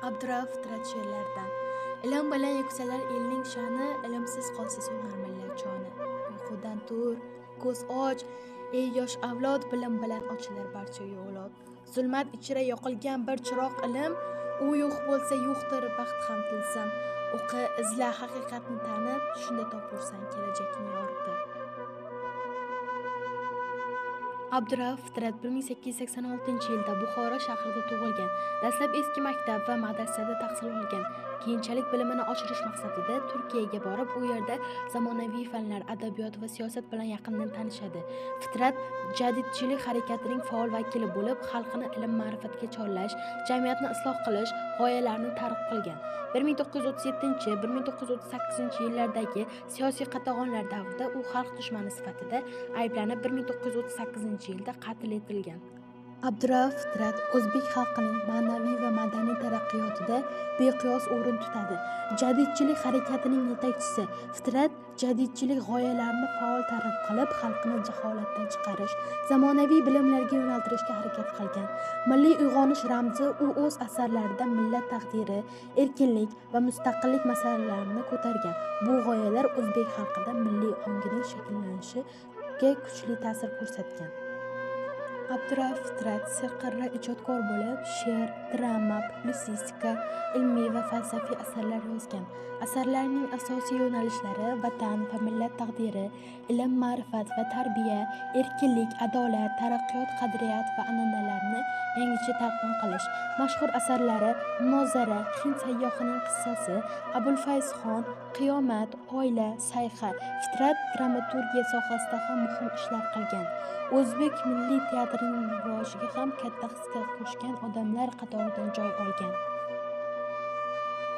Abdurauf Fitrat she'rlaridan. Ilm bilan yuksalar elning sha'ni, ilmsiz qolsa so'nar millat joni. Uyqudan tur, ko'z och, ey yosh avlod, bilim bilan ochilar barcha yo'lot. Zulmat ichra yoqilgan bir chiroq ilm, u yo'q bo'lsa yo'qdir baxt ham tilsin. O'qi, izla haqiqatni tanib, shunda topursan kelajakni yoritib. Abdurauf Fitrat 1886-yilda Buxoro shahrida tug'ilgan. Dastlab eski maktab va madrasada tahsil olgan. Keyinchalik bilimini oshirish maqsadida Turkiyaga borib, u yerda zamonaviy fanlar, adabiyot va siyosat bilan yaqindan tanishadi. Fitrat jadidchilik harakatining faol vakili bo'lib, xalqini ilm-ma'rifatga chorlash, jamiyatni isloh qilish g'oyalarini targ'ib qilgan. 1937-1938 yillardagi siyosiy qatag'onlar davrida u xalq dushmani sifatida ayblanib 1938-yilda qatl etilgan. Abdurauf Fitrat o'zbek xalqining ma'naviy va madaniy taraqqiyotida beqiyos o'rin tutadi. Jadidchilik harakatining yetakchisi Fitrat jadidchilik g'oyalarini faol targ'ib qilib, xalqini jaholatdan chiqarish, zamonaviy bilimlarga yo'naltirishga harakat qilgan. Milliy uyg'onish ramzi u o'z asarlarida millat taqdiri, erkinlik va mustaqillik masalalarini ko'targan. Bu g'oyalar o'zbek xalqida milliy ongining shakllanishiga kuchli ta'sir ko'rsatgan. Abdurauf Fitrat serqirra ijodkor bo'lib, she'r, drama, publitsistika, ilmiy va falsafiy asarlar yozgan. Asarlarining asosiy yo'nalishlari vatan va millat taqdiri, ilm, ma'rifat va tarbiya, erkinlik, adolat, taraqqiyot, qadriyat va an'analarni yangicha talqin qilish. Mashhur asarlari Munozara, Hind sayyohining qissasi, Abulfayzxon, Qiyomat, Oila, Sayha. Fitrat dramaturgiya sohasida ham muhim ishlar qilgan. O'zbek milliy teatrining rivojiga ham katta hissa qo'shgan odamlar qatoridan joy olgan.